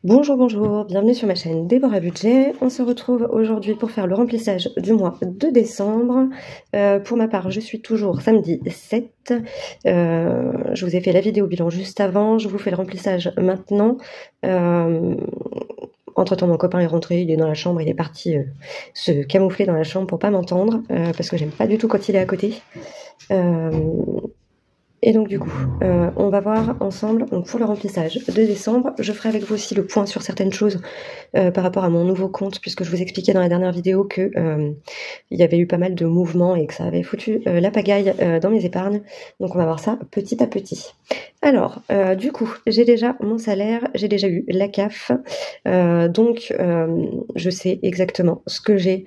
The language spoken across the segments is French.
Bonjour, bonjour, bienvenue sur ma chaîne Déborah Budget. On se retrouve aujourd'hui pour faire le remplissage du mois de décembre. Pour ma part, je suis toujours samedi 7. Je vous ai fait la vidéo bilan juste avant, je vous fais le remplissage maintenant. Entre-temps, mon copain est rentré, il est dans la chambre, il est parti se camoufler dans la chambre pour pas m'entendre, parce que j'aime pas du tout quand il est à côté. Et donc du coup, on va voir ensemble, donc pour le remplissage de décembre, je ferai avec vous aussi le point sur certaines choses par rapport à mon nouveau compte, puisque je vous expliquais dans la dernière vidéo que il y avait eu pas mal de mouvements et que ça avait foutu la pagaille dans mes épargnes. Donc on va voir ça petit à petit. Alors, du coup, j'ai déjà mon salaire, j'ai déjà eu la CAF, donc je sais exactement ce que j'ai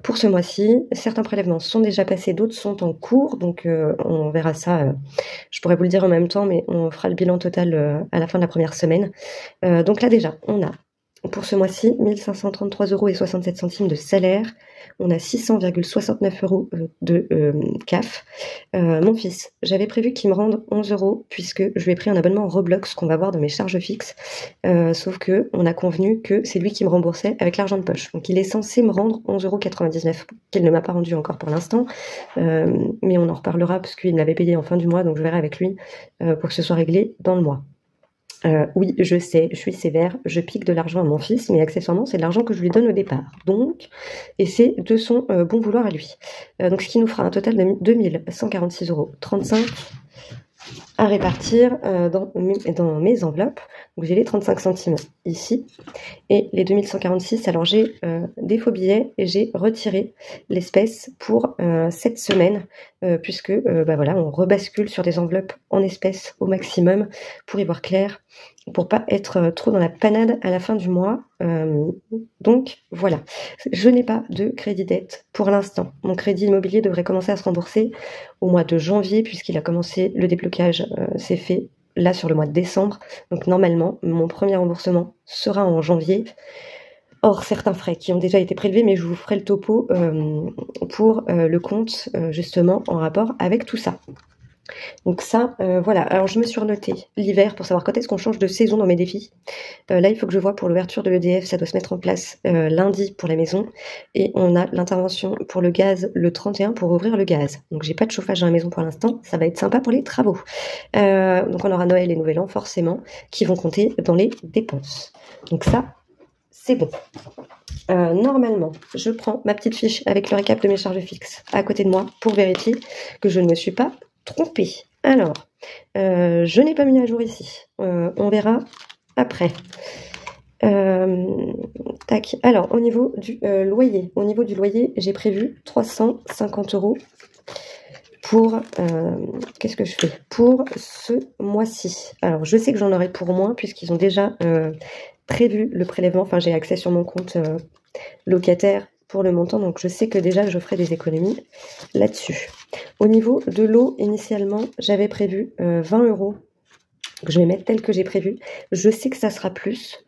pour ce mois-ci. Certains prélèvements sont déjà passés, d'autres sont en cours, donc on verra ça. Je pourrais vous le dire en même temps, mais on fera le bilan total à la fin de la première semaine. Donc là déjà, on a pour ce mois-ci 1533,67 € de salaire. On a 600,69 € de CAF. Mon fils, j'avais prévu qu'il me rende 11 € puisque je lui ai pris un abonnement Roblox qu'on va voir dans mes charges fixes. Sauf que on a convenu que c'est lui qui me remboursait avec l'argent de poche. Donc il est censé me rendre 11,99 € qu'il ne m'a pas rendu encore pour l'instant. Mais on en reparlera parce qu'il me l'avait payé en fin du mois, donc je verrai avec lui pour que ce soit réglé dans le mois. Oui, je sais, je suis sévère, je pique de l'argent à mon fils, mais accessoirement, c'est de l'argent que je lui donne au départ. Donc, et c'est de son bon vouloir à lui. Donc, ce qui nous fera un total de 2146,35 € à répartir dans mes enveloppes. Donc, j'ai les 35 centimes ici et les 2146. Alors, j'ai des faux billets et j'ai retiré l'espèce pour cette semaine puisque voilà, on rebascule sur des enveloppes en espèces au maximum pour y voir clair, pour pas être trop dans la panade à la fin du mois. Donc voilà, je n'ai pas de crédit dette pour l'instant. Mon crédit immobilier devrait commencer à se rembourser au mois de janvier puisqu'il a commencé, le déblocage s'est fait là sur le mois de décembre. Donc normalement, mon premier remboursement sera en janvier. Or, certains frais qui ont déjà été prélevés, mais je vous ferai le topo pour le compte justement en rapport avec tout ça. Donc ça, voilà. Alors je me suis renotée l'hiver pour savoir quand est-ce qu'on change de saison dans mes défis. Là, il faut que je vois pour l'ouverture de l'EDF, ça doit se mettre en place lundi pour la maison. Et on a l'intervention pour le gaz le 31 pour ouvrir le gaz. Donc j'ai pas de chauffage dans la maison pour l'instant, ça va être sympa pour les travaux. Donc on aura Noël et Nouvel An forcément, qui vont compter dans les dépenses. Donc ça, c'est bon. Normalement, je prends ma petite fiche avec le récap de mes charges fixes à côté de moi pour vérifier que je ne me suis pas trompée. Alors, je n'ai pas mis à jour ici. On verra après. Tac. Alors, au niveau du loyer, j'ai prévu 350 € pour qu'est-ce que je fais pour ce mois-ci. Alors, je sais que j'en aurai pour moins puisqu'ils ont déjà prévu le prélèvement. Enfin, j'ai accès sur mon compte locataire pour le montant, donc je sais que déjà je ferai des économies là-dessus. Au niveau de l'eau, initialement, j'avais prévu 20 € que je vais mettre tel que j'ai prévu. Je sais que ça sera plus.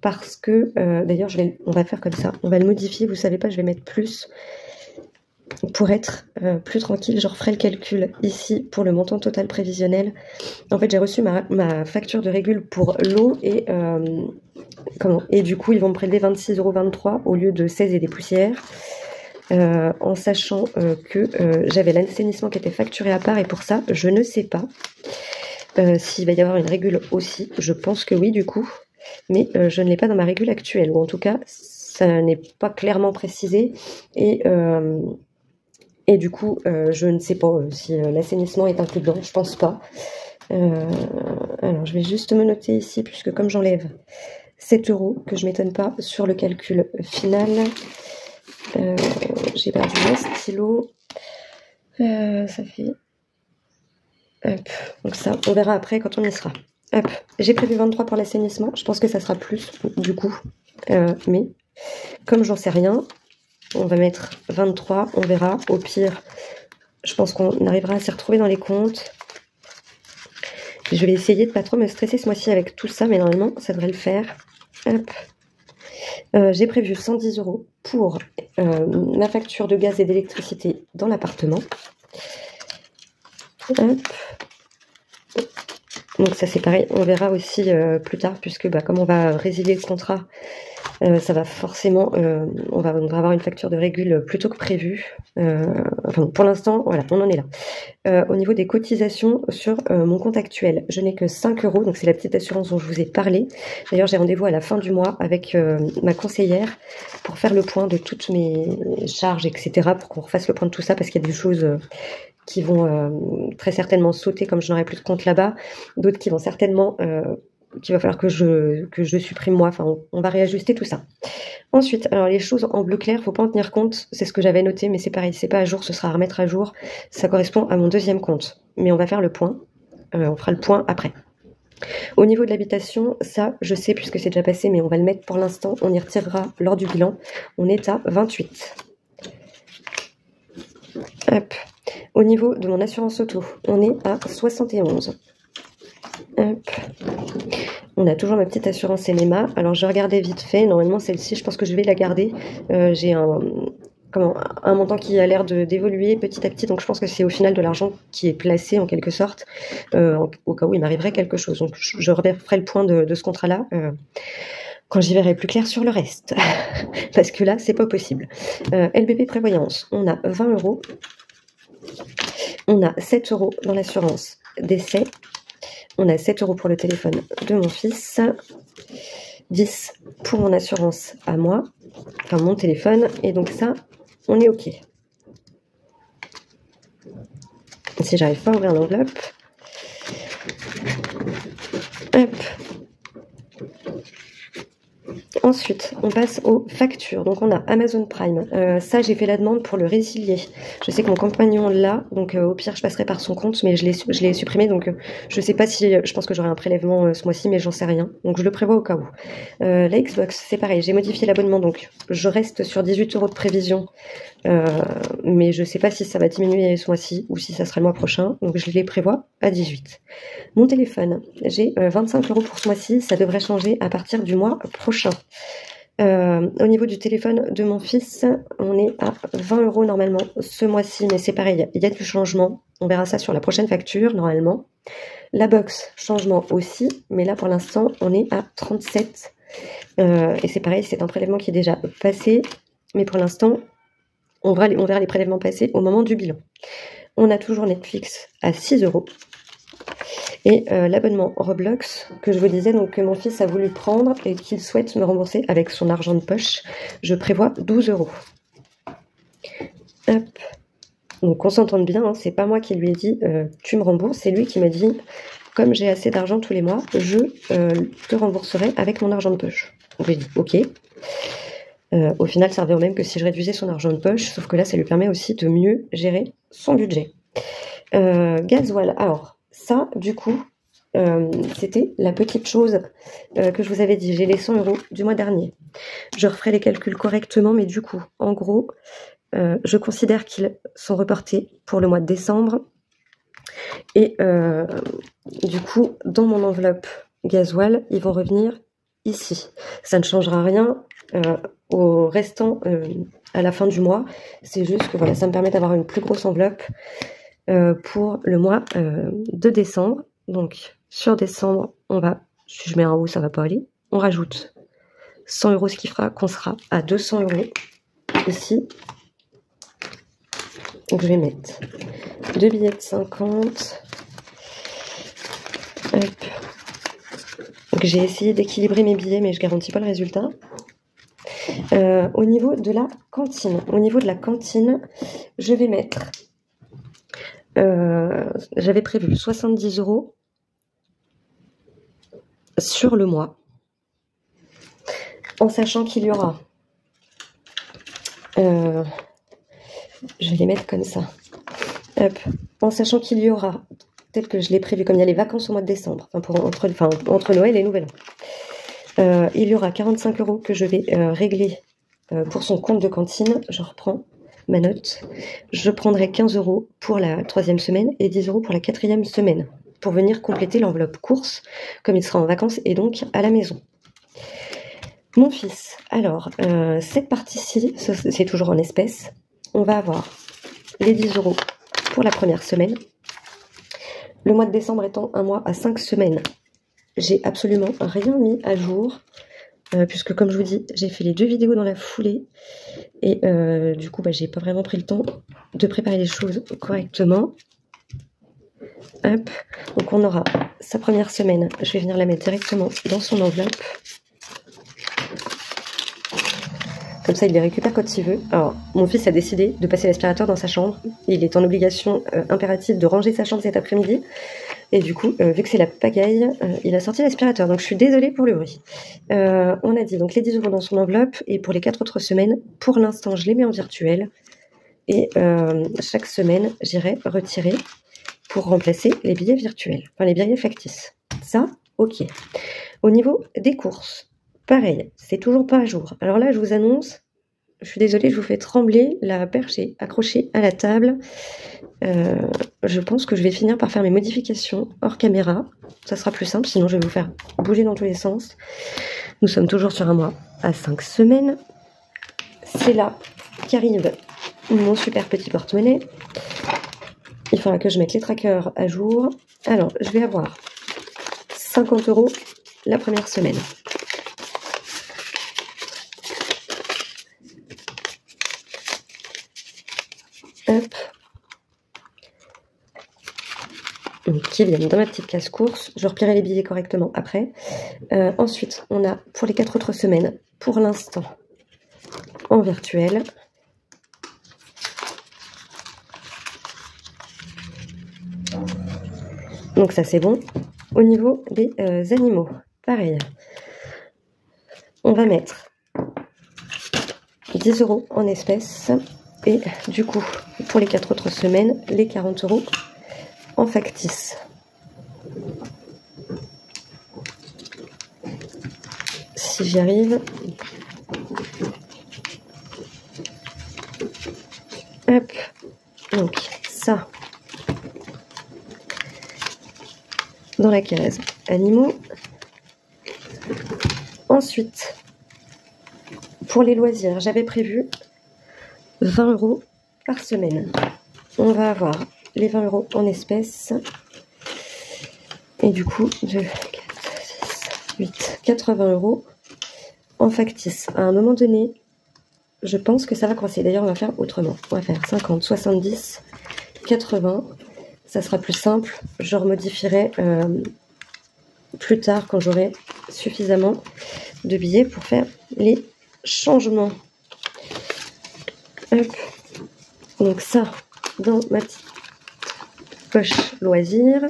Parce que, d'ailleurs, on va faire comme ça. On va le modifier, vous savez pas, je vais mettre plus pour être plus tranquille. Je referai le calcul ici pour le montant total prévisionnel. En fait, j'ai reçu ma facture de régule pour l'eau et du coup, ils vont me prélever 26,23 € au lieu de 16 et des poussières. En sachant que j'avais l'assainissement qui était facturé à part et pour ça, je ne sais pas s'il va y avoir une régule aussi. Je pense que oui, du coup, mais je ne l'ai pas dans ma régule actuelle, ou en tout cas, ça n'est pas clairement précisé et du coup, je ne sais pas si l'assainissement est inclus dedans, je pense pas. Alors, je vais juste me noter ici, puisque comme j'enlève 7 €, que je m'étonne pas sur le calcul final. J'ai perdu mon stylo. Ça fait... Hop. Donc ça, on verra après quand on y sera. Hop. J'ai prévu 23 pour l'assainissement. Je pense que ça sera plus, du coup. Mais, comme j'en sais rien, on va mettre 23, on verra. Au pire, je pense qu'on arrivera à s'y retrouver dans les comptes. Je vais essayer de pas trop me stresser ce mois-ci avec tout ça, mais normalement, ça devrait le faire. Hop. J'ai prévu 110 € pour ma facture de gaz et d'électricité dans l'appartement. Hop. Donc ça c'est pareil, on verra aussi plus tard, puisque comme on va résilier le contrat, ça va forcément, on va avoir une facture de régule plus tôt que prévu. Enfin, pour l'instant, voilà, on en est là. Au niveau des cotisations sur mon compte actuel, je n'ai que 5 €, donc c'est la petite assurance dont je vous ai parlé. D'ailleurs, j'ai rendez-vous à la fin du mois avec ma conseillère pour faire le point de toutes mes charges, etc., pour qu'on refasse le point de tout ça, parce qu'il y a des choses qui vont très certainement sauter, comme je n'aurai plus de compte là-bas, d'autres qui vont certainement... qu'il va falloir que je supprime moi, enfin on va réajuster tout ça. Ensuite, alors les choses en bleu clair, faut pas en tenir compte, c'est ce que j'avais noté, mais c'est pareil, c'est pas à jour, ce sera à remettre à jour, ça correspond à mon deuxième compte, mais on va faire le point, on fera le point après. Au niveau de l'habitation, ça je sais puisque c'est déjà passé, mais on va le mettre pour l'instant, on y retirera lors du bilan, on est à 28. Hop. Au niveau de mon assurance auto, on est à 71. Hop. On a toujours ma petite assurance NMA. Alors je regardais vite fait, normalement celle-ci je pense que je vais la garder. J'ai un montant qui a l'air d'évoluer petit à petit, donc je pense que c'est au final de l'argent qui est placé en quelque sorte, au cas où il m'arriverait quelque chose. Donc je referai le point de ce contrat-là quand j'y verrai plus clair sur le reste. Parce que là c'est pas possible. LBP Prévoyance, on a 20 €. On a 7 € dans l'assurance décès. On a 7 € pour le téléphone de mon fils, 10 pour mon assurance à moi, enfin mon téléphone, et donc ça, on est OK. Si j'arrive pas à ouvrir l'enveloppe, hop. Ensuite, on passe aux factures. Donc, on a Amazon Prime. Ça, j'ai fait la demande pour le résilier. Je sais que mon compagnon l'a, donc au pire, je passerai par son compte, mais je l'ai supprimé. Donc, je sais pas si... je pense que j'aurai un prélèvement ce mois-ci, mais j'en sais rien. Donc, je le prévois au cas où. La Xbox, c'est pareil. J'ai modifié l'abonnement, donc je reste sur 18 € de prévision. Mais je sais pas si ça va diminuer ce mois-ci ou si ça sera le mois prochain. Donc, je les prévois à 18. Mon téléphone, j'ai 25 € pour ce mois-ci. Ça devrait changer à partir du mois prochain. Au niveau du téléphone de mon fils, on est à 20 € normalement ce mois-ci, mais c'est pareil, il y a du changement. On verra ça sur la prochaine facture, normalement. La box, changement aussi, mais là pour l'instant, on est à 37. Et c'est pareil, c'est un prélèvement qui est déjà passé, mais pour l'instant, on verra les prélèvements passés au moment du bilan. On a toujours Netflix à 6 €. Et l'abonnement Roblox, que je vous disais, donc que mon fils a voulu prendre et qu'il souhaite me rembourser avec son argent de poche, je prévois 12 €. Hop. Donc on s'entende bien, hein, c'est pas moi qui lui ai dit tu me rembourses, c'est lui qui m'a dit comme j'ai assez d'argent tous les mois, je te rembourserai avec mon argent de poche. Donc j'ai dit ok. Au final, ça revient au même que si je réduisais son argent de poche, sauf que là, ça lui permet aussi de mieux gérer son budget. Gasoil, alors... Ça, du coup, c'était la petite chose que je vous avais dit. J'ai les 100 € du mois dernier. Je referai les calculs correctement, mais du coup, en gros, je considère qu'ils sont reportés pour le mois de décembre. Et du coup, dans mon enveloppe gasoil, ils vont revenir ici. Ça ne changera rien au restant à la fin du mois. C'est juste que voilà, ça me permet d'avoir une plus grosse enveloppe pour le mois de décembre. Donc sur décembre, on va, si je mets un haut, ça va pas aller. On rajoute 100 €, ce qui fera qu'on sera à 200 € ici. Donc je vais mettre 2 billets de 50. Hop. Donc j'ai essayé d'équilibrer mes billets, mais je garantis pas le résultat. Au niveau de la cantine, je vais mettre... j'avais prévu 70 € sur le mois, en sachant qu'il y aura, je vais les mettre comme ça, hop, en sachant qu'il y aura, tel que je l'ai prévu, comme il y a les vacances au mois de décembre, entre Noël et Nouvel An, il y aura 45 € que je vais régler pour son compte de cantine. Je reprends ma note, je prendrai 15 € pour la 3e semaine et 10 € pour la 4e semaine pour venir compléter l'enveloppe course comme il sera en vacances et donc à la maison. Mon fils, alors cette partie-ci, c'est toujours en espèces. On va avoir les 10 € pour la première semaine, Le mois de décembre étant un mois à 5 semaines, j'ai absolument rien mis à jour, puisque comme je vous dis, j'ai fait les 2 vidéos dans la foulée, et du coup, j'ai pas vraiment pris le temps de préparer les choses correctement. Hop, donc on aura sa première semaine, je vais venir la mettre directement dans son enveloppe. Comme ça, il les récupère quand il veut. Alors, mon fils a décidé de passer l'aspirateur dans sa chambre. Il est en obligation impérative de ranger sa chambre cet après-midi. Et du coup, vu que c'est la pagaille, il a sorti l'aspirateur. Donc, je suis désolée pour le bruit. On a dit donc les 10 € dans son enveloppe. Et pour les 4 autres semaines, pour l'instant, je les mets en virtuel. Et chaque semaine, j'irai retirer pour remplacer les billets virtuels. Enfin, les billets factices. Ça, ok. Au niveau des courses, pareil, c'est toujours pas à jour. Alors là, je vous annonce, je suis désolée, je vous fais trembler, la perche est accrochée à la table. Je pense que je vais finir par faire mes modifications hors caméra. Ça sera plus simple, sinon je vais vous faire bouger dans tous les sens. Nous sommes toujours sur un mois à 5 semaines. C'est là qu'arrive mon super petit porte-monnaie. Il faudra que je mette les trackers à jour. Alors, je vais avoir 50 € la première semaine. Hop. Donc, qui viennent dans ma petite case course. Je replierai les billets correctement après. Ensuite, on a pour les 4 autres semaines, pour l'instant, en virtuel. Donc ça c'est bon. Au niveau des animaux, pareil. On va mettre 10 € en espèces. Et du coup, pour les 4 autres semaines, les 40 € en factice. Si j'y arrive. Hop. Donc ça. Dans la case animaux. Ensuite, pour les loisirs, j'avais prévu 20 € par semaine. On va avoir les 20 € en espèces. Et du coup, 2, 4, 6, 8, 80 € en factice. À un moment donné, je pense que ça va coincer. D'ailleurs, on va faire autrement. On va faire 50, 70, 80. Ça sera plus simple. Je remodifierai plus tard quand j'aurai suffisamment de billets pour faire les changements. Hop. Donc ça, dans ma petite poche loisirs.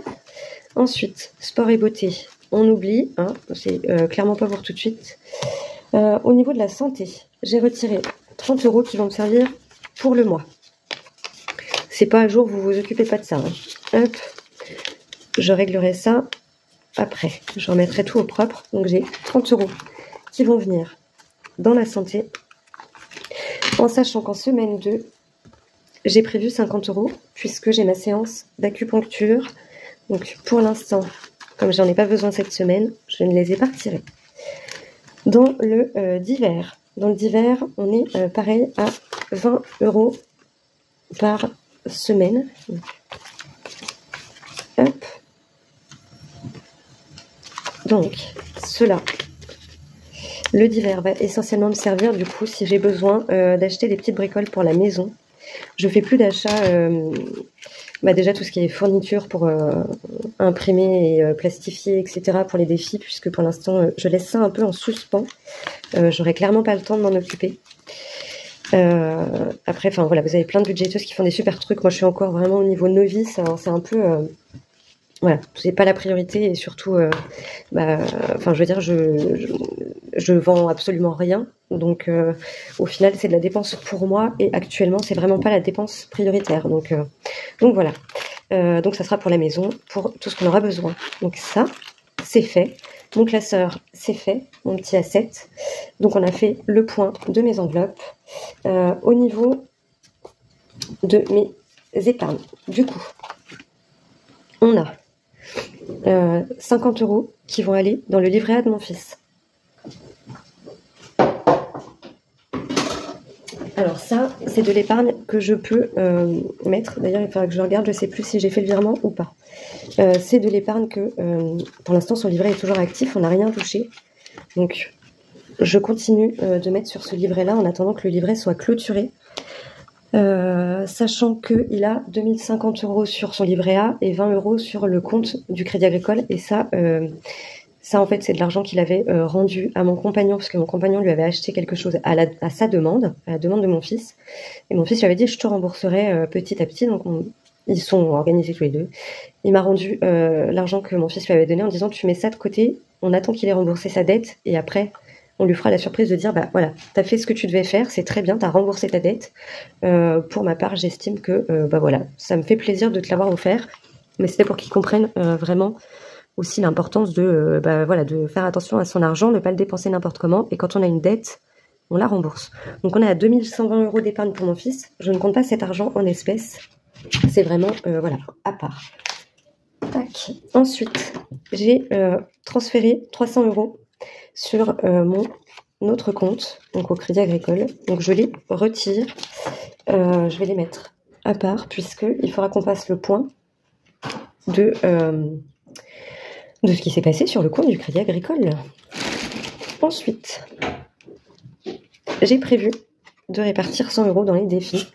Ensuite, sport et beauté. On oublie, hein, c'est clairement pas pour tout de suite. Au niveau de la santé, j'ai retiré 30 € qui vont me servir pour le mois. C'est pas à jour, vous vous occupez pas de ça. Hein. Hop, je réglerai ça après. Je remettrai tout au propre. Donc j'ai 30 € qui vont venir dans la santé. En sachant qu'en semaine 2, j'ai prévu 50 € puisque j'ai ma séance d'acupuncture. Donc pour l'instant, comme j'en ai pas besoin cette semaine, je ne les ai pas retirés. Dans le divers. Dans le divers, on est pareil à 20 € par semaine. Hop. Donc, cela. Le divers va essentiellement me servir du coup si j'ai besoin d'acheter des petites bricoles pour la maison. Je fais plus d'achat, déjà tout ce qui est fourniture pour imprimer et plastifier, etc. pour les défis, puisque pour l'instant je laisse ça un peu en suspens. J'aurai clairement pas le temps de m'en occuper. Après, enfin voilà, vous avez plein de budgéteuses qui font des super trucs. Moi je suis encore vraiment au niveau novice, alors c'est un peu... voilà, c'est pas la priorité et surtout, enfin, je veux dire, je vends absolument rien. Donc, au final, c'est de la dépense pour moi et actuellement, c'est vraiment pas la dépense prioritaire. Donc voilà. Donc, ça sera pour la maison, pour tout ce qu'on aura besoin. Donc, ça, c'est fait. Mon classeur, c'est fait. Mon petit A7. Donc, on a fait le point de mes enveloppes. Au niveau de mes épargnes, du coup, on a 50 € qui vont aller dans le livret A de mon fils. Alors ça, c'est de l'épargne que je peux mettre. D'ailleurs, il faudra que je regarde, je ne sais plus si j'ai fait le virement ou pas. C'est de l'épargne que, pour l'instant, son livret est toujours actif, on n'a rien touché. Donc, je continue de mettre sur ce livret-là en attendant que le livret soit clôturé. Sachant qu'il a 2050 € sur son livret A et 20 € sur le compte du Crédit Agricole. Et ça en fait, c'est de l'argent qu'il avait rendu à mon compagnon, parce que mon compagnon lui avait acheté quelque chose à sa demande, à la demande de mon fils. Et mon fils lui avait dit, je te rembourserai petit à petit. Donc, ils sont organisés tous les deux. Il m'a rendu l'argent que mon fils lui avait donné en disant, tu mets ça de côté, on attend qu'il ait remboursé sa dette, et après, on lui fera la surprise de dire, bah voilà, t'as fait ce que tu devais faire, c'est très bien, t'as remboursé ta dette. Pour ma part, j'estime que, bah voilà, ça me fait plaisir de te l'avoir offert, mais c'était pour qu'il comprenne vraiment aussi l'importance de, bah voilà, de faire attention à son argent, ne pas le dépenser n'importe comment, et quand on a une dette, on la rembourse. Donc on est à 2120 € d'épargne pour mon fils. Je ne compte pas cet argent en espèces, c'est vraiment, voilà, à part. Tac. Ensuite, j'ai transféré 300 € sur mon autre compte, donc au Crédit Agricole. Donc je les retire. Je vais les mettre à part, puisqu'il faudra qu'on fasse le point de ce qui s'est passé sur le compte du Crédit Agricole. Ensuite, j'ai prévu de répartir 100 € dans les défis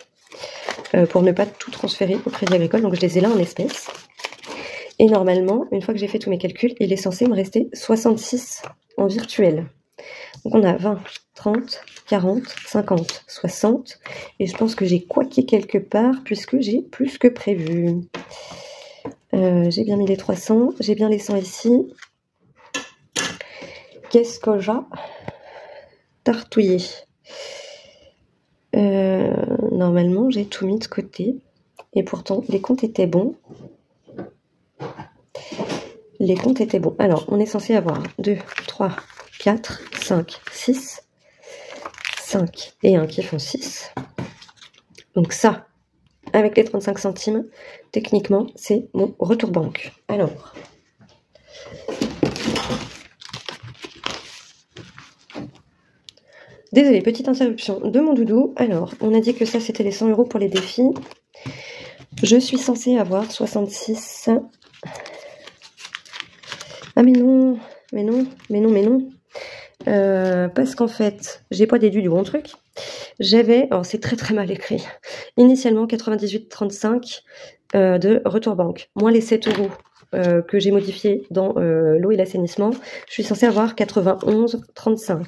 pour ne pas tout transférer au Crédit Agricole. Donc je les ai là en espèces. Et normalement, une fois que j'ai fait tous mes calculs, il est censé me rester 66 en virtuel. Donc on a 20, 30, 40, 50, 60. Et je pense que j'ai coiqué quelque part puisque j'ai plus que prévu. J'ai bien mis les 300, j'ai bien les 100 ici. Qu'est-ce que j'ai tartouillé? Normalement, j'ai tout mis de côté. Et pourtant, les comptes étaient bons. Les comptes étaient bons. Alors, on est censé avoir 2, 3, 4, 5, 6, 5 et 1 qui font 6. Donc ça, avec les 35 centimes, techniquement, c'est mon retour banque. Alors, désolée, petite interruption de mon doudou. Alors, on a dit que ça, c'était les 100 € pour les défis. Je suis censée avoir 66... Ah mais non, parce qu'en fait, j'ai pas déduit du bon truc. J'avais, alors c'est très très mal écrit, initialement 98,35 de retour banque, moins les 7 € que j'ai modifiés dans l'eau et l'assainissement, je suis censée avoir 91,35.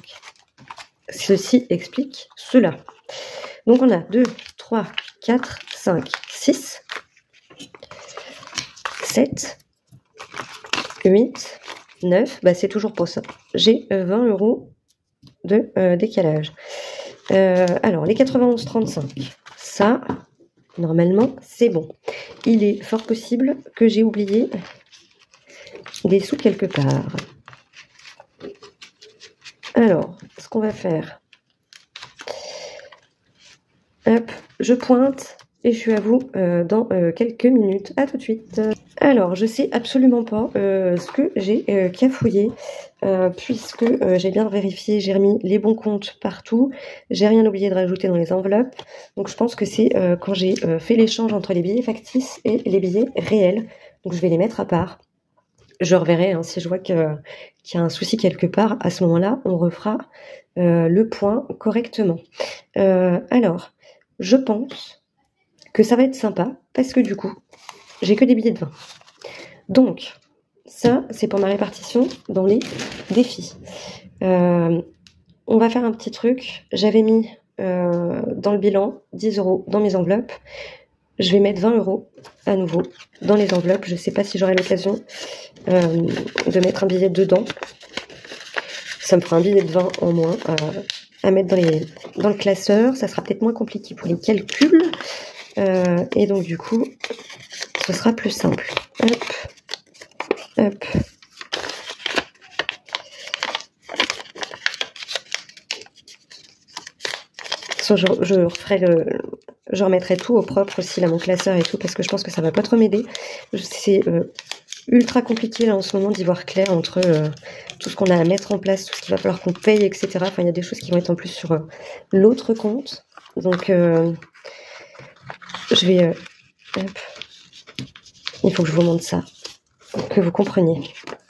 Ceci explique cela. Donc on a 2, 3, 4, 5, 6, 7, 8, 9, bah c'est toujours pour ça. J'ai 20 € de décalage. Alors, les 91,35, ça, normalement, c'est bon. Il est fort possible que j'ai oublié des sous quelque part. Alors, ce qu'on va faire, hop, je pointe et je suis à vous dans quelques minutes. À tout de suite. Alors, je sais absolument pas ce que j'ai cafouillé, puisque j'ai bien vérifié, j'ai remis les bons comptes partout, j'ai rien oublié de rajouter dans les enveloppes, donc je pense que c'est quand j'ai fait l'échange entre les billets factices et les billets réels, donc je vais les mettre à part. Je reverrai hein, si je vois qu'il y a un souci quelque part, à ce moment-là, on refera le point correctement. Alors, je pense que ça va être sympa, parce que du coup, j'ai que des billets de 20. Donc, ça, c'est pour ma répartition dans les défis. On va faire un petit truc. J'avais mis dans le bilan 10 € dans mes enveloppes. Je vais mettre 20 € à nouveau dans les enveloppes. Je ne sais pas si j'aurai l'occasion de mettre un billet dedans. Ça me fera un billet de 20 en moins à mettre dans le classeur. Ça sera peut-être moins compliqué pour les calculs. Et donc, du coup, ce sera plus simple. Hop, hop. Je remettrai tout au propre aussi, là, mon classeur et tout, parce que je pense que ça va pas trop m'aider. C'est ultra compliqué, là, en ce moment, d'y voir clair entre tout ce qu'on a à mettre en place, tout ce qu'il va falloir qu'on paye, etc. Enfin, il y a des choses qui vont être en plus sur l'autre compte. Donc, je vais... hop. Il faut que je vous montre ça, que vous compreniez.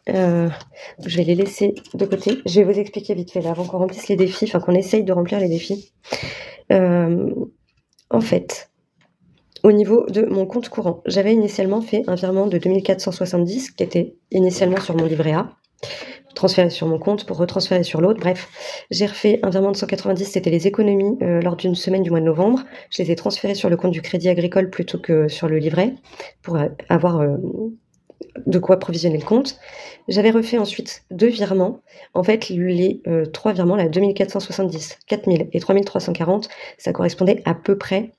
Je vais les laisser de côté. Je vais vous expliquer vite fait là, avant qu'on remplisse les défis, enfin qu'on essaye de remplir les défis. En fait, au niveau de mon compte courant, j'avais initialement fait un virement de 2470 qui était initialement sur mon livret A, transféré sur mon compte pour retransférer sur l'autre. Bref, j'ai refait un virement de 190, c'était les économies lors d'une semaine du mois de novembre. Je les ai transférés sur le compte du Crédit Agricole plutôt que sur le livret pour avoir de quoi provisionner le compte. J'avais refait ensuite 2 virements. En fait, les 3 virements, là, 2470, 4000 et 3340, ça correspondait à peu près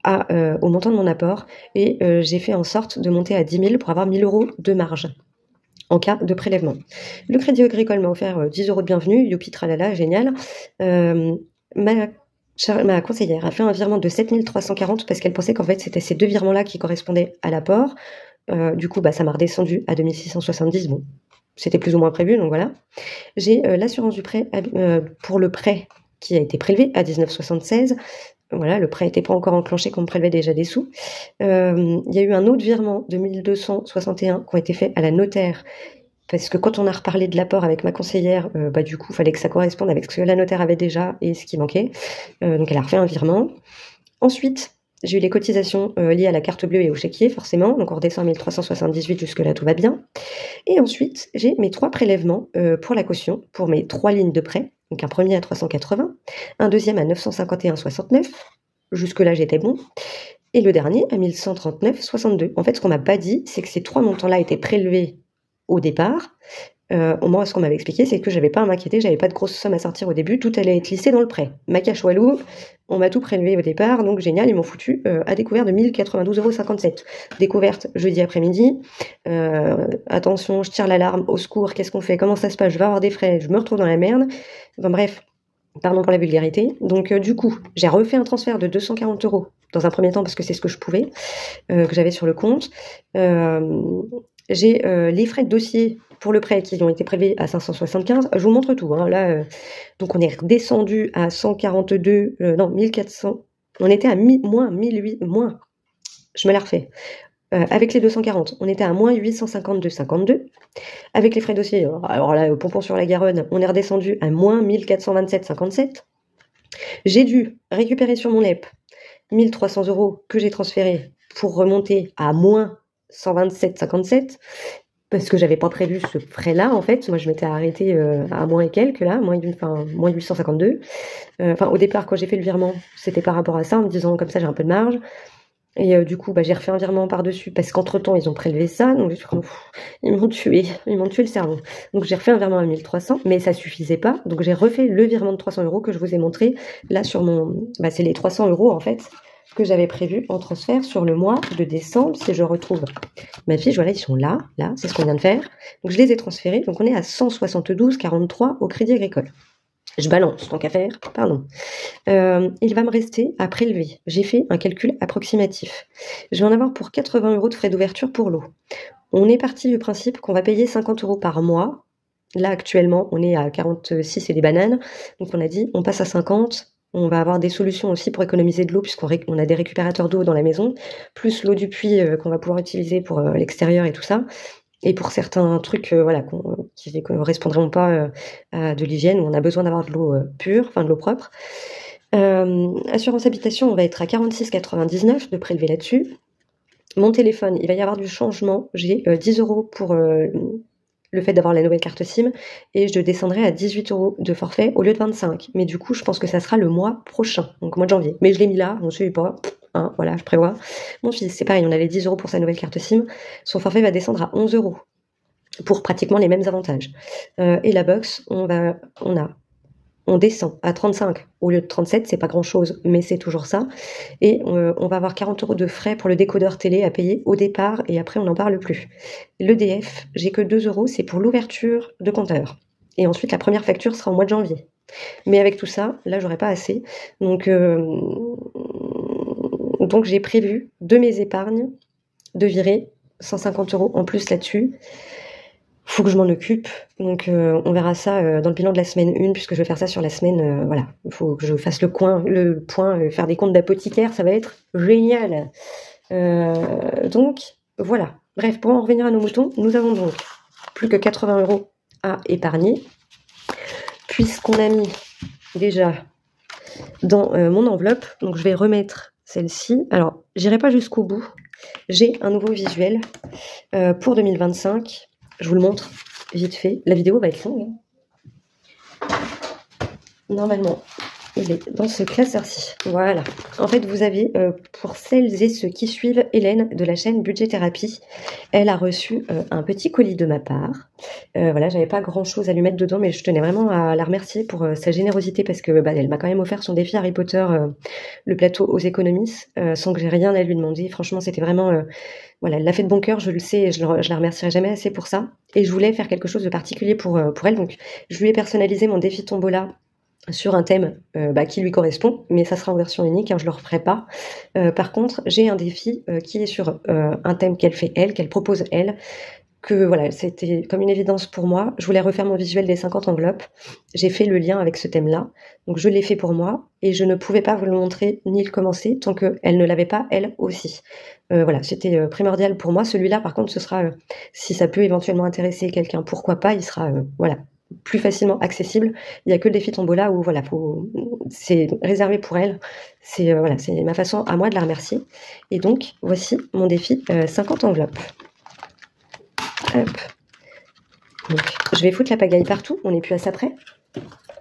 au montant de mon apport. Et j'ai fait en sorte de monter à 10 000 pour avoir 1000 € de marge en cas de prélèvement. Le Crédit Agricole m'a offert 10 € de bienvenue, youpi tralala, génial. Ma conseillère a fait un virement de 7340 parce qu'elle pensait qu'en fait c'était ces 2 virements-là qui correspondaient à l'apport. Du coup, ça m'a redescendu à 2670. Bon, c'était plus ou moins prévu, donc voilà. J'ai l'assurance du prêt pour le prêt qui a été prélevé à 19,76. Voilà, le prêt n'était pas encore enclenché, qu'on me prélevait déjà des sous. Il y a eu un autre virement de 1261 qui ont été faits à la notaire. Parce que quand on a reparlé de l'apport avec ma conseillère, du coup, il fallait que ça corresponde avec ce que la notaire avait déjà et ce qui manquait. Donc, elle a refait un virement. Ensuite, j'ai eu les cotisations liées à la carte bleue et au chéquier, forcément. Donc, on redescend à 1378, jusque-là, tout va bien. Et ensuite, j'ai mes 3 prélèvements pour la caution, pour mes 3 lignes de prêt. Donc, un premier à 380, un deuxième à 951,69. Jusque-là, j'étais bon. Et le dernier à 1139,62. En fait, ce qu'on m'a pas dit, c'est que ces 3 montants-là étaient prélevés au départ. Moi, ce qu'on m'avait expliqué, c'est que j'avais pas à m'inquiéter, j'avais pas de grosses sommes à sortir au début, tout allait être lissé dans le prêt. Macache walou, on m'a tout prélevé au départ, donc génial, ils m'ont foutu à découvert de 1092,57 €. Découverte jeudi après-midi. Attention, je tire l'alarme, au secours, qu'est-ce qu'on fait, comment ça se passe, je vais avoir des frais, je me retrouve dans la merde. Enfin bref, pardon pour la vulgarité. Donc du coup, j'ai refait un transfert de 240 € dans un premier temps parce que c'est ce que je pouvais, que j'avais sur le compte. J'ai les frais de dossier pour le prêt qui ont été prélevés à 575. Je vous montre tout. Hein. Là, donc on est redescendu à 142, non 1400. On était à moins 1008, moins. Je me la refais. Avec les 240, on était à moins 852,52. Avec les frais de dossier, alors là, pompon sur la Garonne, on est redescendu à moins 1427,57. J'ai dû récupérer sur mon LEP 1300 € que j'ai transféré pour remonter à moins 127,57 parce que j'avais pas prévu ce frais-là en fait. Moi je m'étais arrêtée à moins et quelques là, moins 852. Au départ quand j'ai fait le virement, c'était par rapport à ça en me disant comme ça j'ai un peu de marge. Et du coup j'ai refait un virement par-dessus parce qu'entre temps ils ont prélevé ça, donc je suis comme ils m'ont tué le cerveau. Donc j'ai refait un virement à 1300, mais ça suffisait pas, donc j'ai refait le virement de 300 € que je vous ai montré là sur mon, c'est les 300 € en fait que j'avais prévu en transfert sur le mois de décembre. Si je retrouve ma fiche, voilà, ils sont là, c'est ce qu'on vient de faire. Donc je les ai transférés, donc on est à 172,43 au Crédit Agricole. Je balance, tant qu'à faire, pardon. Il va me rester à prélever. J'ai fait un calcul approximatif. Je vais en avoir pour 80 € de frais d'ouverture pour l'eau. On est parti du principe qu'on va payer 50 € par mois. Là, actuellement, on est à 46 et des bananes. Donc on a dit, on passe à 50. On va avoir des solutions aussi pour économiser de l'eau puisqu'on a des récupérateurs d'eau dans la maison, plus l'eau du puits qu'on va pouvoir utiliser pour l'extérieur et tout ça. Et pour certains trucs qui ne correspondront pas à de l'hygiène, où on a besoin d'avoir de l'eau pure, de l'eau propre. Assurance habitation, on va être à 46,99 de prélever là-dessus. Mon téléphone, il va y avoir du changement. J'ai 10 € pour le fait d'avoir la nouvelle carte SIM, et je descendrai à 18 € de forfait au lieu de 25. Mais du coup, je pense que ça sera le mois prochain, donc au mois de janvier. Mais je l'ai mis là, on ne suit pas. Voilà, je prévois. Mon fils, c'est pareil, on avait 10 € pour sa nouvelle carte SIM. Son forfait va descendre à 11 € pour pratiquement les mêmes avantages. Et la box, on descend à 35 au lieu de 37, c'est pas grand chose, mais c'est toujours ça. Et on va avoir 40 € de frais pour le décodeur télé à payer au départ, et après on n'en parle plus. L'EDF, j'ai que 2 €, c'est pour l'ouverture de compteur. Et ensuite la première facture sera au mois de janvier. Mais avec tout ça, là j'aurais pas assez. Donc j'ai prévu de mes épargnes de virer 150 € en plus là-dessus. faut que je m'en occupe. Donc on verra ça dans le bilan de la semaine 1, puisque je vais faire ça sur la semaine. Voilà, il faut que je fasse le point, faire des comptes d'apothicaire, ça va être génial. Donc voilà. Bref, pour en revenir à nos moutons, nous avons donc plus que 80 € à épargner, puisqu'on a mis déjà dans mon enveloppe. Donc je vais remettre celle-ci. Alors j'irai pas jusqu'au bout. J'ai un nouveau visuel pour 2025. Je vous le montre vite fait. La vidéo va être longue. Normalement, il est dans ce classeur-ci. Voilà. En fait, vous avez, pour celles et ceux qui suivent Hélène de la chaîne Budget Thérapie, elle a reçu un petit colis de ma part. Voilà, j'avais pas grand-chose à lui mettre dedans, mais je tenais vraiment à la remercier pour sa générosité, parce que elle m'a quand même offert son défi Harry Potter, le plateau aux économistes, sans que j'ai rien à lui demander. Franchement, c'était vraiment... voilà, elle l'a fait de bon cœur, je le sais, et je la remercierai jamais assez pour ça. Et je voulais faire quelque chose de particulier pour elle, donc je lui ai personnalisé mon défi tombola sur un thème qui lui correspond, mais ça sera en version unique, hein, je ne le referai pas. Par contre, j'ai un défi qui est sur un thème qu'elle fait elle, qu'elle propose elle, que voilà, c'était comme une évidence pour moi. Je voulais refaire mon visuel des 50 enveloppes. J'ai fait le lien avec ce thème-là, donc je l'ai fait pour moi, et je ne pouvais pas vous le montrer ni le commencer tant qu'elle ne l'avait pas elle aussi. Voilà, c'était primordial pour moi. Celui-là, par contre, ce sera, si ça peut éventuellement intéresser quelqu'un, pourquoi pas, il sera, voilà, plus facilement accessible. Il n'y a que le défi tombola où voilà, c'est réservé pour elle. C'est voilà, c'est ma façon à moi de la remercier. Et donc voici mon défi 50 enveloppes. Hop. Donc, je vais foutre la pagaille partout. On n'est plus à ça près.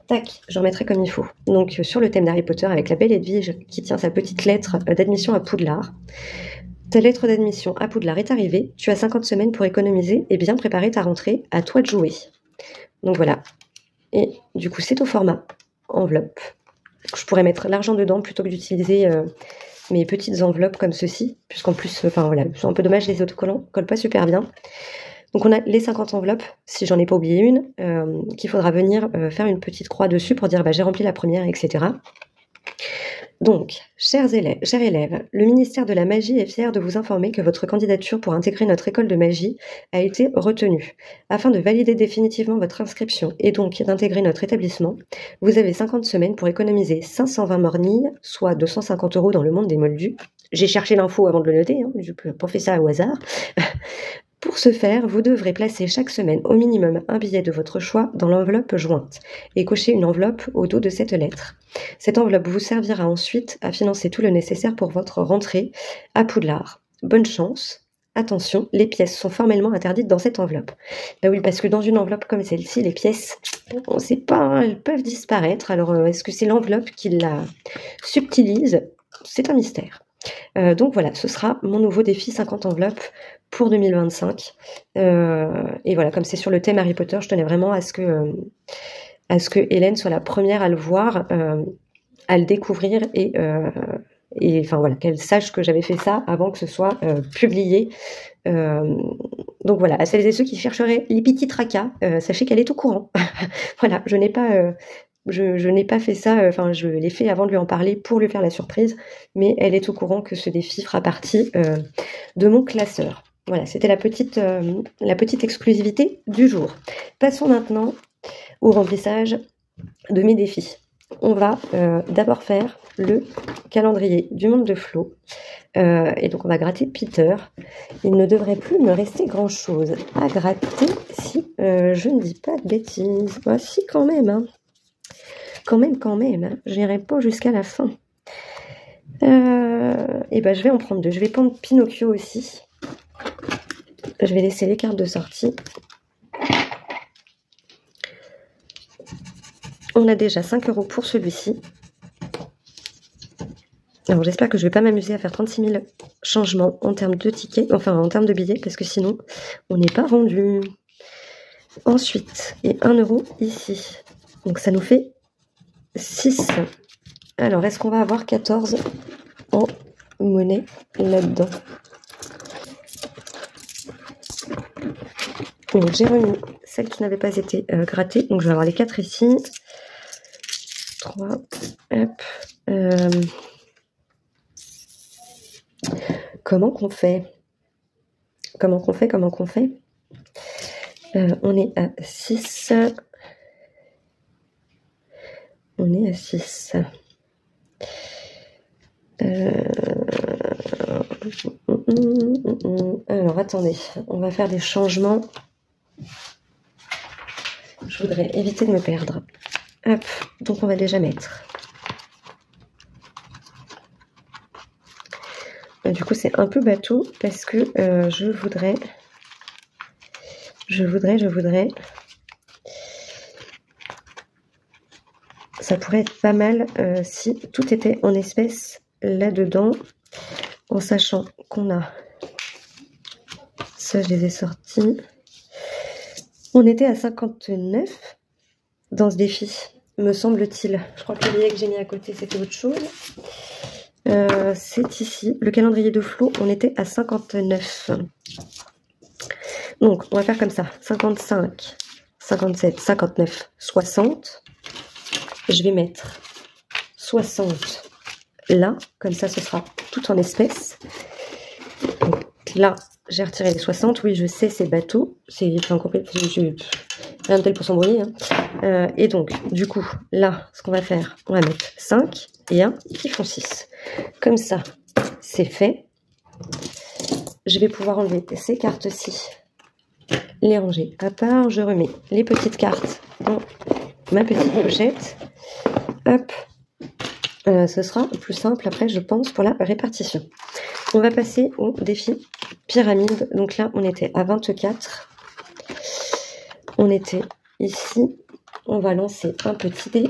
Tac, je remettrai comme il faut. Donc sur le thème d'Harry Potter avec la belle Edwige qui tient sa petite lettre d'admission à Poudlard. Ta lettre d'admission à Poudlard est arrivée. Tu as 50 semaines pour économiser et bien préparer ta rentrée. À toi de jouer. Donc voilà, et du coup c'est au format enveloppe. Je pourrais mettre l'argent dedans plutôt que d'utiliser mes petites enveloppes comme ceci, puisqu'en plus, enfin voilà, c'est un peu dommage, les autocollants collent pas super bien. Donc on a les 50 enveloppes, si j'en ai pas oublié une, qu'il faudra venir faire une petite croix dessus pour dire j'ai rempli la première, etc. Donc, chers élèves, le ministère de la Magie est fier de vous informer que votre candidature pour intégrer notre école de magie a été retenue. Afin de valider définitivement votre inscription et donc d'intégrer notre établissement, vous avez 50 semaines pour économiser 520 mornilles, soit 250 € dans le monde des moldus. J'ai cherché l'info avant de le noter, hein, je n'ai pas fait ça au hasard. Pour ce faire, vous devrez placer chaque semaine au minimum un billet de votre choix dans l'enveloppe jointe et cocher une enveloppe au dos de cette lettre. Cette enveloppe vous servira ensuite à financer tout le nécessaire pour votre rentrée à Poudlard. Bonne chance. Attention, les pièces sont formellement interdites dans cette enveloppe. Bah oui, parce que dans une enveloppe comme celle-ci, les pièces, on ne sait pas, hein, elles peuvent disparaître. Alors, est-ce que c'est l'enveloppe qui la subtilise? C'est un mystère. Donc voilà, ce sera mon nouveau défi 50 enveloppes pour 2025. Et voilà, comme c'est sur le thème Harry Potter, je tenais vraiment à ce que Hélène soit la première à le voir, à le découvrir et enfin voilà, qu'elle sache que j'avais fait ça avant que ce soit publié. Donc voilà, à celles et ceux qui chercheraient les petits tracas, sachez qu'elle est au courant. Voilà, je n'ai pas fait ça, enfin je l'ai fait avant de lui en parler pour lui faire la surprise, mais elle est au courant que ce défi fera partie de mon classeur. Voilà, c'était la petite exclusivité du jour. Passons maintenant au remplissage de mes défis. On va d'abord faire le calendrier du monde de Flo. Et donc on va gratter Peter. Il ne devrait plus me rester grand chose à gratter si je ne dis pas de bêtises. Bah, si quand même, hein. Quand même, hein. J'irai pas jusqu'à la fin. Et ben je vais en prendre deux. Je vais prendre Pinocchio aussi. Je vais laisser les cartes de sortie. On a déjà 5 € pour celui-ci. Alors j'espère que je ne vais pas m'amuser à faire 36 000 changements en termes de tickets, enfin en termes de billets, parce que sinon on n'est pas rendu. Ensuite, et 1 € ici. Donc ça nous fait 6. Alors est-ce qu'on va avoir 14 en monnaie là-dedans? Donc j'ai remis celle qui n'avait pas été grattée. Donc je vais avoir les 4 ici. 3. Hop. Comment qu'on fait? On est à 6. On est à 6. Alors, attendez. On va faire des changements. Je voudrais éviter de me perdre. Hop. Donc, on va déjà mettre. Du coup, c'est un peu bateau parce que je voudrais... Ça pourrait être pas mal si tout était en espèces là-dedans, en sachant qu'on a... Ça, je les ai sortis. On était à 59 dans ce défi, me semble-t-il. Je crois que le billet que j'ai mis à côté, c'était autre chose. C'est ici. Le calendrier de Flo, on était à 59. Donc, on va faire comme ça. 55, 57, 59, 60. Je vais mettre 60 là. Comme ça, ce sera tout en espèces. Donc, là, j'ai retiré les 60. Oui, je sais, c'est bateau. C'est rien de tel pour s'embrouiller. Hein. Et donc, du coup, là, ce qu'on va faire, on va mettre 5 et 1 qui font 6. Comme ça, c'est fait. Je vais pouvoir enlever ces cartes-ci, les ranger à part. Je remets les petites cartes dans ma petite pochette. Hop. Ce sera plus simple après, je pense, pour la répartition. On va passer au défi pyramide. Donc là, on était à 24. On était ici. On va lancer un petit dé.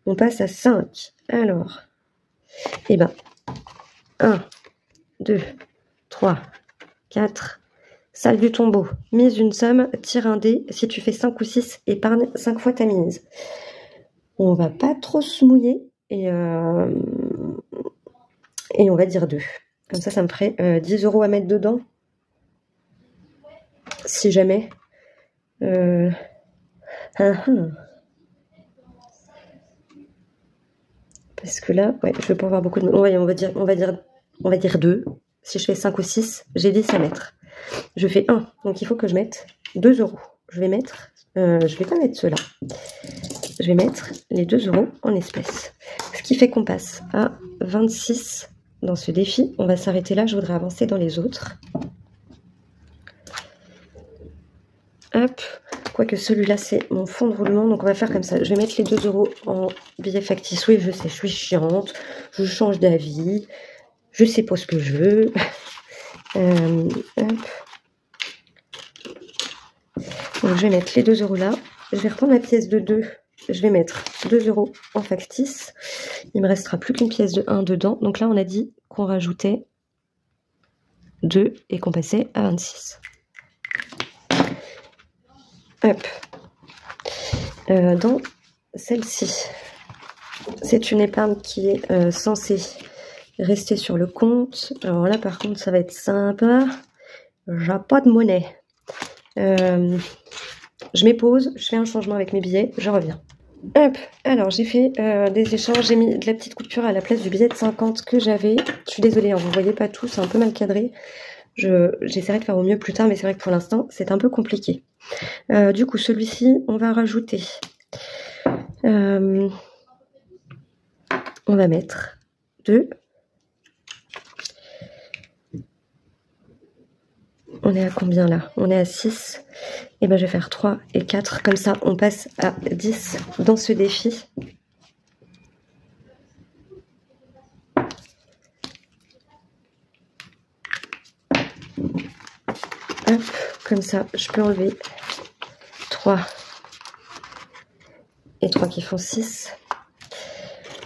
On passe à 5. Alors, eh ben, 1, 2, 3, 4. Salle du tombeau. Mise une somme, tire un dé. Si tu fais 5 ou 6, épargne 5 fois ta mise. On va pas trop se mouiller et on va dire 2. Comme ça, ça me ferait 10 € à mettre dedans. Si jamais. Parce que là, ouais, je vais pas avoir beaucoup de... Ouais, on va dire 2. Si je fais 5 ou 6, j'ai 10 à mettre. Je fais 1, donc il faut que je mette 2 €. Je vais mettre... je vais pas mettre ceux-là. Je vais mettre les 2 € en espèces. Ce qui fait qu'on passe à 26 dans ce défi. On va s'arrêter là, je voudrais avancer dans les autres. Hop. Quoique celui-là, c'est mon fond de roulement. Donc on va faire comme ça. Je vais mettre les 2 € en billets factices. Oui, je sais, je suis chiante. Je change d'avis. Je sais pas ce que je veux. Hop. Donc je vais mettre les 2 € là. Je vais reprendre la pièce de 2. Je vais mettre 2 € en factice. Il me restera plus qu'une pièce de 1 dedans. Donc là, on a dit qu'on rajoutait 2 et qu'on passait à 26. Hop. Dans celle-ci, c'est une épargne qui est censée rester sur le compte. Alors là, par contre, ça va être sympa. J'ai pas de monnaie. Je m'épose, je fais un changement avec mes billets, je reviens. Hop, alors j'ai fait des échanges, j'ai mis de la petite coupure à la place du billet de 50 que j'avais. Je suis désolée, hein, vous voyez pas tout, c'est un peu mal cadré. J'essaierai de faire au mieux plus tard, mais c'est vrai que pour l'instant, c'est un peu compliqué. Du coup, celui-ci, on va rajouter... on va mettre 2. On est à combien là? On est à 6. Et ben je vais faire 3 et 4. Comme ça, on passe à 10 dans ce défi. Hop, comme ça, je peux enlever 3 et 3 qui font 6.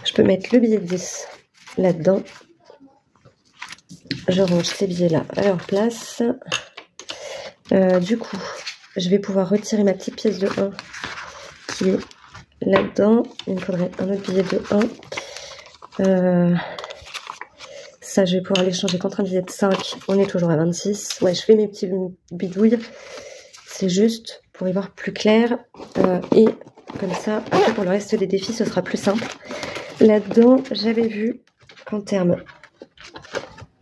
Je peux mettre le billet de 10 là-dedans. Je range ces billets-là à leur place. Du coup, je vais pouvoir retirer ma petite pièce de 1 qui est là-dedans. Il me faudrait un autre billet de 1. Ça, je vais pouvoir l'échanger contre un billet de 5. On est toujours à 26. Ouais, je fais mes petits bidouilles. C'est juste pour y voir plus clair. Et comme ça, après, pour le reste des défis, ce sera plus simple. Là-dedans, j'avais vu qu'en termes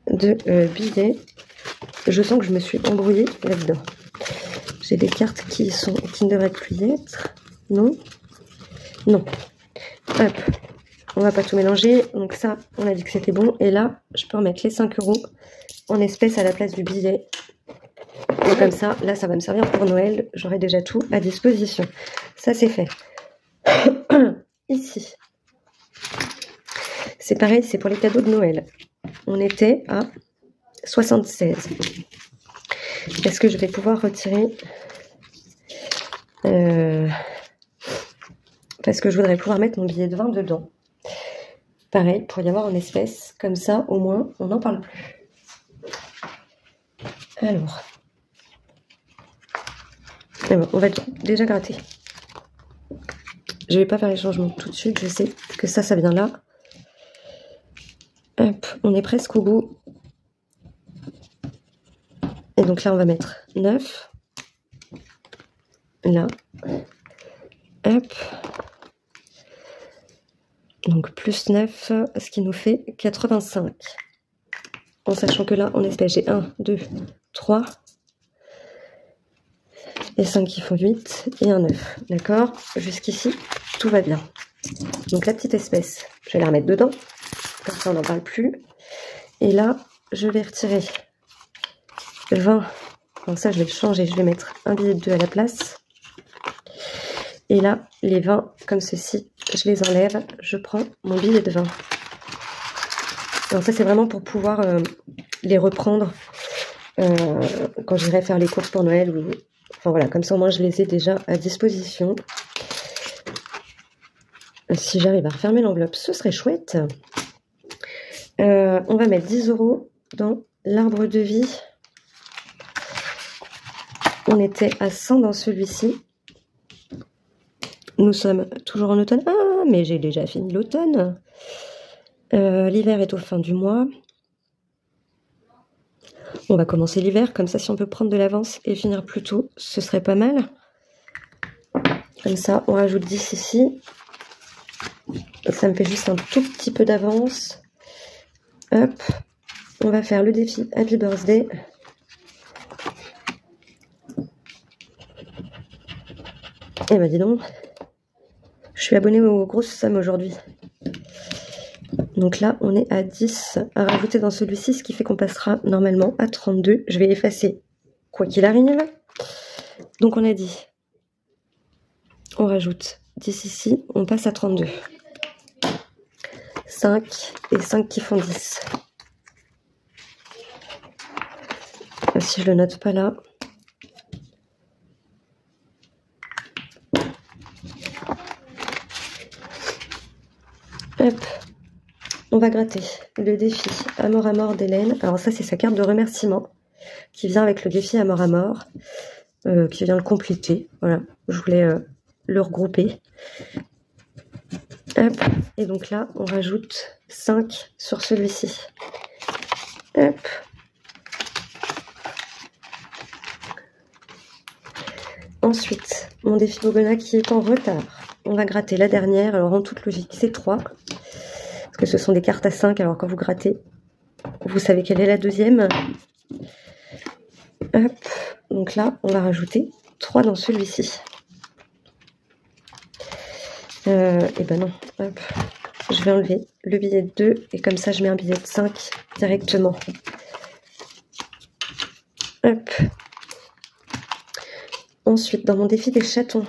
de billets, Je sens que je me suis embrouillée là-dedans. J'ai des cartes qui ne devraient plus y être. Non? Non. Hop. On va pas tout mélanger. Donc ça, on a dit que c'était bon. Et là, je peux remettre les 5 € en espèces à la place du billet. Et comme ça, là, ça va me servir pour Noël. J'aurai déjà tout à disposition. Ça, c'est fait. Ici. C'est pareil, c'est pour les cadeaux de Noël. On était à 76. Est-ce que je vais pouvoir retirer parce que je voudrais pouvoir mettre mon billet de 20 dedans. Pareil, pour y avoir en espèces. Comme ça, au moins, on n'en parle plus. Alors. Bon, on va déjà gratter. Je vais pas faire les changements tout de suite. Je sais que ça vient là. Hop, on est presque au bout. Et donc là, on va mettre 9. Là. Hop. Donc plus 9, ce qui nous fait 85. En sachant que là, en espèces, j'ai 1, 2, 3. Et 5 qui font 8. Et un 9. D'accord? Jusqu'ici, tout va bien. Donc la petite espèce, je vais la remettre dedans. Comme ça, on n'en parle plus. Et là, je vais retirer 20. Donc ça, je vais le changer. Je vais mettre un billet de 2 à la place. Et là, les 20, comme ceci, je les enlève. Je prends mon billet de 20. Alors ça, c'est vraiment pour pouvoir les reprendre quand j'irai faire les courses pour Noël. Ou... Enfin voilà, comme ça, au moins, je les ai déjà à disposition. Si j'arrive à refermer l'enveloppe, ce serait chouette. On va mettre 10 € dans l'arbre de vie. On était à 100 dans celui-ci. Nous sommes toujours en automne. Ah, mais j'ai déjà fini l'automne. L'hiver est au fin du mois. On va commencer l'hiver. Comme ça, si on peut prendre de l'avance et finir plus tôt, ce serait pas mal. Comme ça, on rajoute 10 ici. Ça me fait juste un tout petit peu d'avance. Hop. On va faire le défi Happy Birthday. Eh ben dis donc. Je suis abonnée aux grosses sommes aujourd'hui. Donc là, on est à 10 à rajouter dans celui-ci, ce qui fait qu'on passera normalement à 32. Je vais effacer quoi qu'il arrive. Donc on a dit, on rajoute 10 ici, on passe à 32. 5 et 5 qui font 10. Si je le note pas là. Hop, on va gratter le défi Amour à mort d'Hélène. Alors ça, c'est sa carte de remerciement qui vient avec le défi Amour à mort, qui vient le compléter. Voilà, je voulais le regrouper. Hop, et donc là, on rajoute 5 sur celui-ci. Hop. Ensuite, mon défi Bogona qui est en retard. On va gratter la dernière. Alors en toute logique, c'est 3. Parce que ce sont des cartes à 5. Alors quand vous grattez, vous savez quelle est la deuxième. Hop. Donc là, on va rajouter 3 dans celui-ci. Et ben non. Hop. Je vais enlever le billet de 2. Et comme ça, je mets un billet de 5 directement. Hop. Ensuite, dans mon défi des chatons,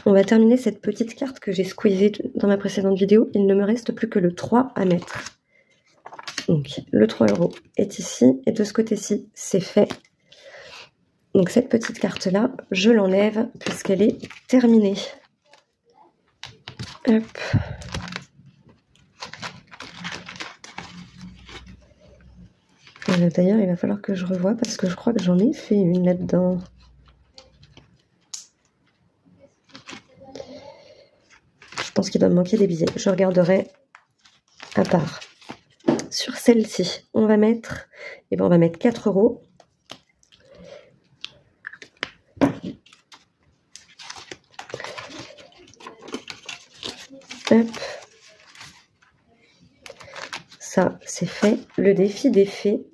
on va terminer cette petite carte que j'ai squeezée dans ma précédente vidéo. Il ne me reste plus que le 3 à mettre. Donc, le 3 € est ici. Et de ce côté-ci, c'est fait. Donc, cette petite carte-là, je l'enlève puisqu'elle est terminée. Hop. D'ailleurs, il va falloir que je revoie parce que je crois que j'en ai fait une là-dedans. Je pense qu'il doit me manquer des billets. Je regarderai à part. Sur celle-ci, on va mettre, on va mettre 4 €. Hop. Ça, c'est fait. Le défi des fées.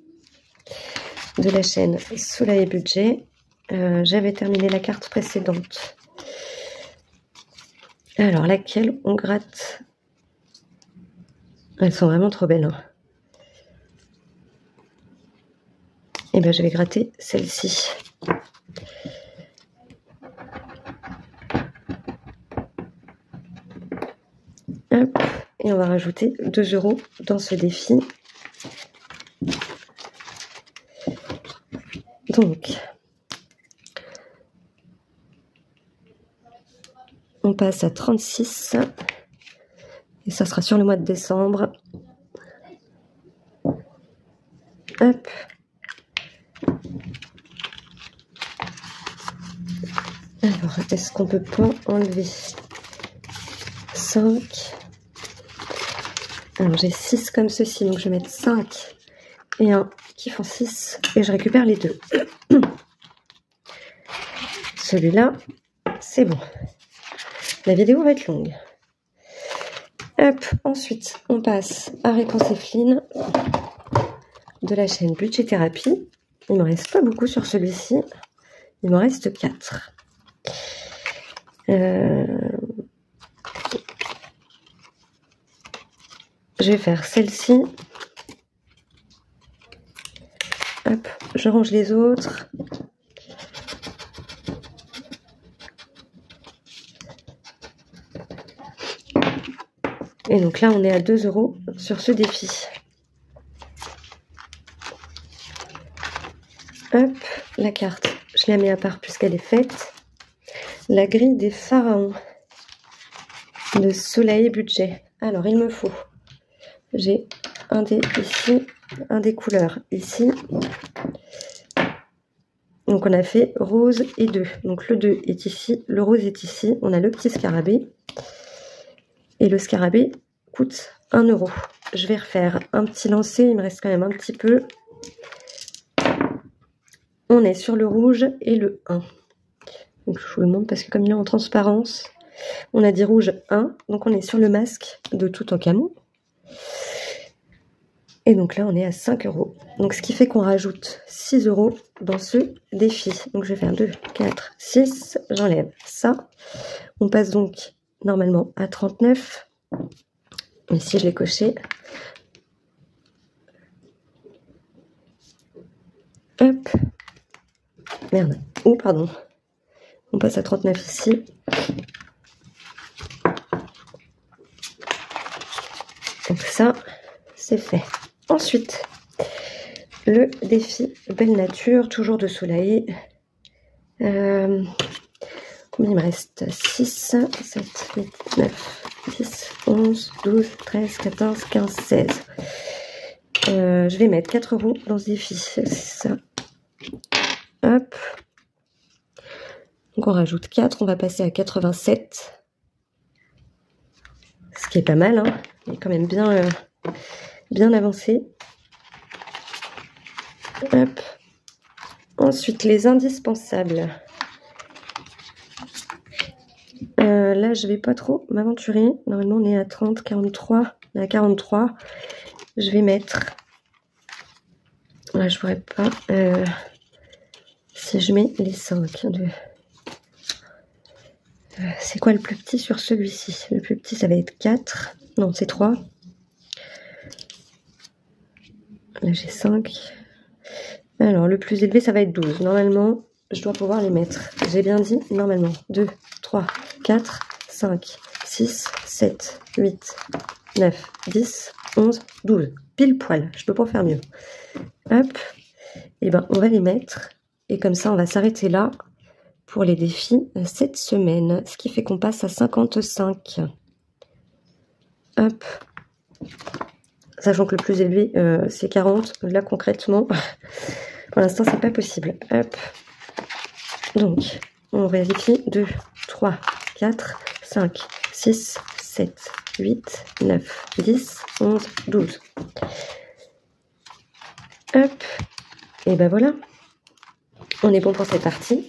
de la chaîne Soleil et Budget. J'avais terminé la carte précédente. Alors, laquelle on gratte? Elles sont vraiment trop belles. Hein. Et bien, je vais gratter celle-ci. Hop. Et on va rajouter 2 € dans ce défi. Donc, on passe à 36. Et ça sera sur le mois de décembre. Hop. Alors, est-ce qu'on peut pas enlever 5? Alors, j'ai 6 comme ceci, donc je vais mettre 5 et 1 qui font 6. Et je récupère les 2. Celui-là, c'est bon. La vidéo va être longue. Hop, ensuite, on passe à Réponse Evelyne de la chaîne Budget Thérapie. Il ne me reste pas beaucoup sur celui-ci. Il m'en reste 4. Je vais faire celle-ci. Hop, je range les autres. Et donc là, on est à 2 € sur ce défi. Hop, la carte, je la mets à part puisqu'elle est faite. La grille des pharaons de Soleil Budget. Alors, il me faut, j'ai un dé ici, un des couleurs ici. Donc, on a fait rose et 2. Donc, le 2 est ici, le rose est ici. On a le petit scarabée. Et le scarabée coûte 1 €. Je vais refaire un petit lancer, il me reste quand même un petit peu. On est sur le rouge et le 1. Donc je vous le montre parce que comme il est en transparence, on a dit rouge 1. Donc on est sur le masque de Toutankhamon. Et donc là on est à 5 €. Donc ce qui fait qu'on rajoute 6 € dans ce défi. Donc je vais faire 2, 4, 6. J'enlève ça. On passe donc normalement à 39. Ici je l'ai coché. Hop. Merde. Oh, pardon. On passe à 39 ici. Donc ça, c'est fait. Ensuite, le défi Belle Nature, toujours de Soleil. Combien il me reste? 6, 7, 8, 9, 10, 11, 12, 13, 14, 15, 16. Je vais mettre 4 € dans ce défi. C'est ça. Hop. Donc on rajoute 4, on va passer à 87. Ce qui est pas mal, hein. Il est quand même bien, bien avancé. Hop. Ensuite, les indispensables. Là, je vais pas trop m'aventurer. Normalement, on est à 30, 43. On est à 43. Je vais mettre... Là, je pourrais pas... si je mets les 5. C'est quoi le plus petit sur celui-ci? Le plus petit, ça va être 4. Non, c'est 3. Là, j'ai 5. Alors, le plus élevé, ça va être 12. Normalement, je dois pouvoir les mettre. J'ai bien dit, normalement. 2, 3, 4, 5, 6, 7, 8, 9, 10, 11, 12. Pile poil. Je peux pas faire mieux. Hop. Et ben, on va les mettre. Et comme ça, on va s'arrêter là pour les défis cette semaine. Ce qui fait qu'on passe à 55. Hop. Sachant que le plus élevé, c'est 40. Là, concrètement, pour l'instant, c'est pas possible. Hop. Donc, on vérifie. 2, 3, 4, 5, 6, 7, 8, 9, 10, 11, 12. Hop. Et ben voilà. On est bon pour cette partie.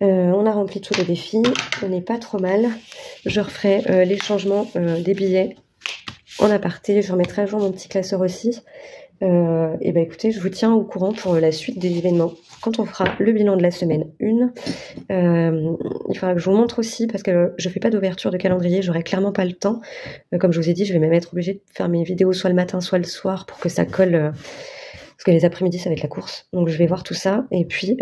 On a rempli tous les défis. On n'est pas trop mal. Je referai les changements des billets en aparté. Je remettrai à jour mon petit classeur aussi. Et ben écoutez, je vous tiens au courant pour la suite des événements quand on fera le bilan de la semaine 1. Il faudra que je vous montre aussi, parce que je fais pas d'ouverture de calendrier, j'aurai clairement pas le temps. Comme je vous ai dit, je vais même être obligée de faire mes vidéos soit le matin, soit le soir pour que ça colle, parce que les après-midi, ça va être la course. Donc je vais voir tout ça, et puis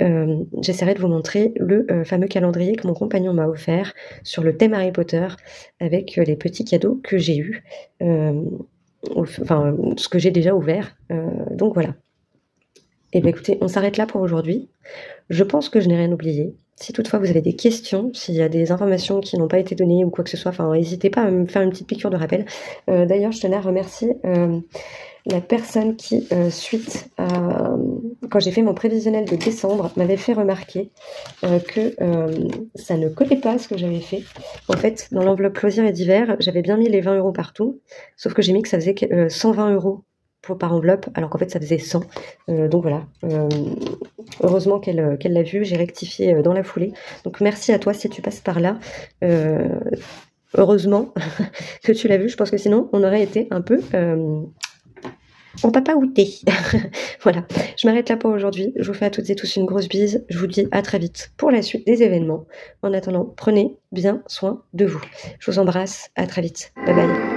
j'essaierai de vous montrer le fameux calendrier que mon compagnon m'a offert sur le thème Harry Potter, avec les petits cadeaux que j'ai eus. Enfin, ce que j'ai déjà ouvert. Donc voilà. Et bien écoutez, on s'arrête là pour aujourd'hui. Je pense que je n'ai rien oublié. Si toutefois vous avez des questions, s'il y a des informations qui n'ont pas été données ou quoi que ce soit, enfin n'hésitez pas à me faire une petite piqûre de rappel. D'ailleurs, je tenais à remercier la personne qui, suite à quand j'ai fait mon prévisionnel de décembre, m'avait fait remarquer que ça ne collait pas à ce que j'avais fait. En fait, dans l'enveloppe loisirs et divers, j'avais bien mis les 20 € partout, sauf que j'ai mis que ça faisait 120 € par enveloppe, alors qu'en fait ça faisait 100. Donc voilà. Heureusement qu'elle l'a vu, j'ai rectifié dans la foulée. Donc merci à toi si tu passes par là. Heureusement que tu l'as vu, je pense que sinon on aurait été un peu en papaouté. Voilà, je m'arrête là pour aujourd'hui. Je vous fais à toutes et tous une grosse bise. Je vous dis à très vite pour la suite des événements. En attendant, prenez bien soin de vous. Je vous embrasse, à très vite. Bye bye.